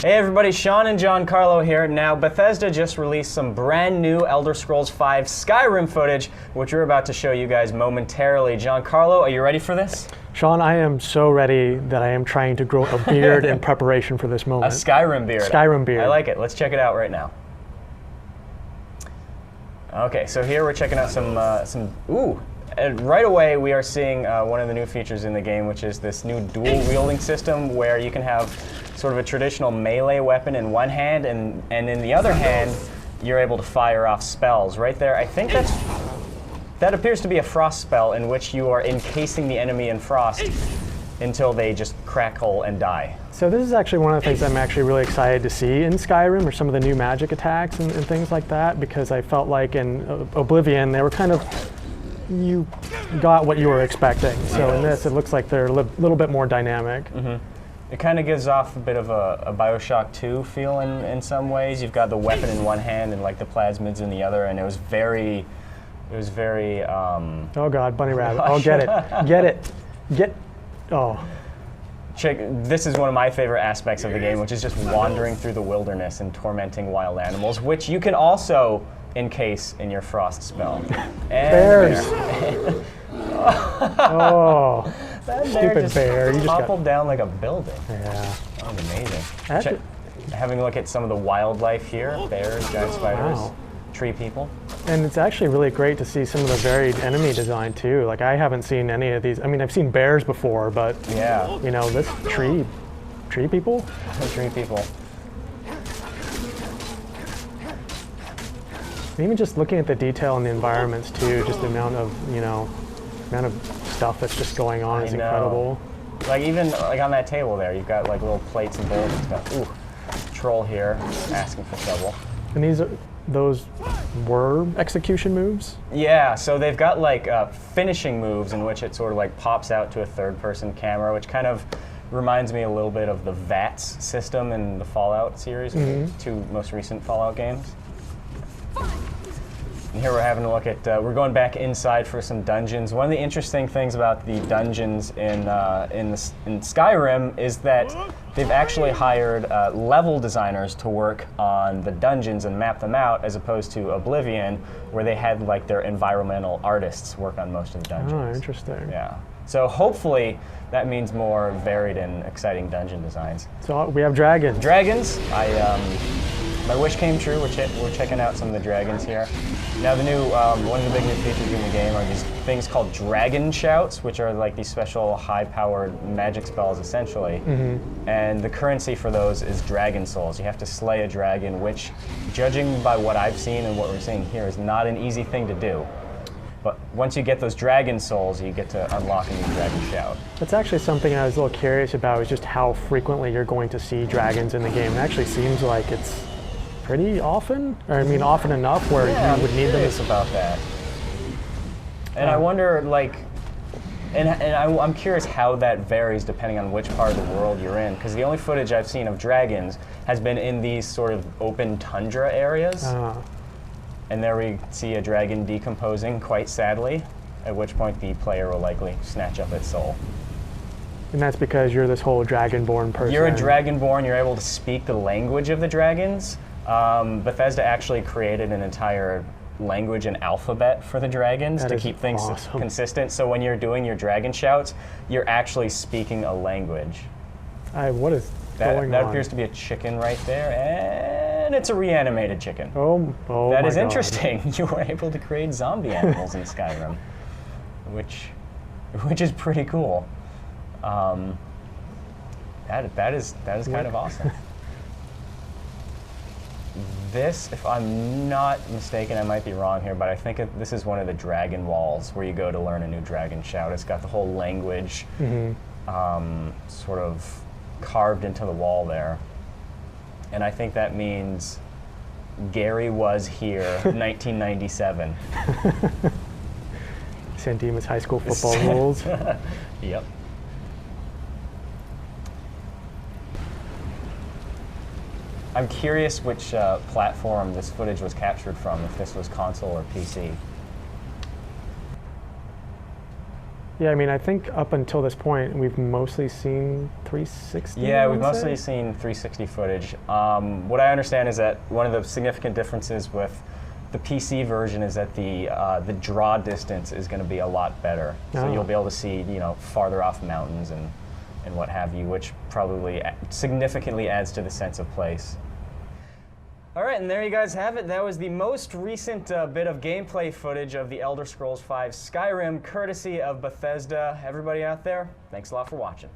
Hey everybody, Sean and Giancarlo here. Now, Bethesda just released some brand new Elder Scrolls V Skyrim footage, which we're about to show you guys momentarily. Giancarlo, are you ready for this? Sean, I am so ready that I am trying to grow a beard in preparation for this moment. A Skyrim beard. Skyrim beard. I like it. Let's check it out right now. Okay, so here we're checking out some ooh. And right away, we are seeing one of the new features in the game, which is this new dual wielding system where you can have sort of a traditional melee weapon in one hand, and in the other hand, you're able to fire off spells. Right there, I think that appears to be a frost spell in which you are encasing the enemy in frost until they just crackle and die. So this is actually one of the things I'm actually really excited to see in Skyrim, or some of the new magic attacks and things like that, because I felt like in Oblivion, they were kind of, you got what you were expecting. So in this, it looks like they're a little bit more dynamic. Mm-hmm. It kind of gives off a bit of a Bioshock 2 feel in some ways. You've got the weapon in one hand and like the plasmids in the other, and it was very. Oh God, bunny rabbit! Oh, get it. Oh. Check. This is one of my favorite aspects of the game, which is just wandering through the wilderness and tormenting wild animals, which you can also encase in your frost spell. And bears. Oh. That stupid bear. You just toppled down like a building. Yeah. That was amazing. Having a look at some of the wildlife here: bears, giant spiders, tree people. And it's actually really great to see some of the varied enemy design too. Like, I haven't seen any of these. I mean, I've seen bears before, but yeah, you know, this tree people. Tree people. And even just looking at the detail in the environments too, just the amount of stuff that's just going on is incredible. Like even like on that table there, you've got like little plates and bowls and stuff. Ooh, troll here asking for trouble. And those were execution moves? Yeah, so they've got like finishing moves in which it sort of like pops out to a third-person camera, which kind of reminds me a little bit of the VATS system in the Fallout series, the two most recent Fallout games. And here we're having a look at, we're going back inside for some dungeons. One of the interesting things about the dungeons in Skyrim is that they've actually hired level designers to work on the dungeons and map them out, as opposed to Oblivion, where they had like their environmental artists work on most of the dungeons. Oh, interesting. Yeah. So hopefully that means more varied and exciting dungeon designs. So we have dragons. Dragons. My wish came true. We're checking out some of the dragons here. Now the new, one of the big new features in the game are these things called dragon shouts, which are like these special high-powered magic spells, essentially. And the currency for those is dragon souls. You have to slay a dragon, which, judging by what I've seen and what we're seeing here, is not an easy thing to do. But once you get those dragon souls, you get to unlock a new dragon shout. That's actually something I was a little curious about, is just how frequently you're going to see dragons in the game. It actually seems like it's pretty often, or I mean often enough where you would need them. I'm curious about that. And I wonder, like, I'm curious how that varies depending on which part of the world you're in, because the only footage I've seen of dragons has been in these sort of open tundra areas. And there we see a dragon decomposing quite sadly, at which point the player will likely snatch up its soul. And that's because you're this whole dragonborn person. You're a dragonborn, you're able to speak the language of the dragons. Bethesda actually created an entire language and alphabet for the dragons to keep things consistent. So when you're doing your dragon shouts, you're actually speaking a language. What is going on? That appears to be a chicken right there, and it's a reanimated chicken. Oh that is interesting. You were able to create zombie animals in Skyrim, which is pretty cool. That is kind of awesome. This, if I'm not mistaken, I might be wrong here, but I think this is one of the dragon walls where you go to learn a new dragon shout. It's got the whole language sort of carved into the wall there. And I think that means Gary was here, 1997. San Dimas High School football rules. Yep. I'm curious which platform this footage was captured from, if this was console or PC. Yeah, I mean, I think up until this point, we've mostly seen 360. Yeah, we've mostly seen 360 footage. What I understand is that one of the significant differences with the PC version is that the draw distance is going to be a lot better. So you'll be able to see, you know, farther off mountains and what have you, which probably significantly adds to the sense of place. All right, and there you guys have it. That was the most recent bit of gameplay footage of the Elder Scrolls V Skyrim, courtesy of Bethesda. Everybody out there, thanks a lot for watching.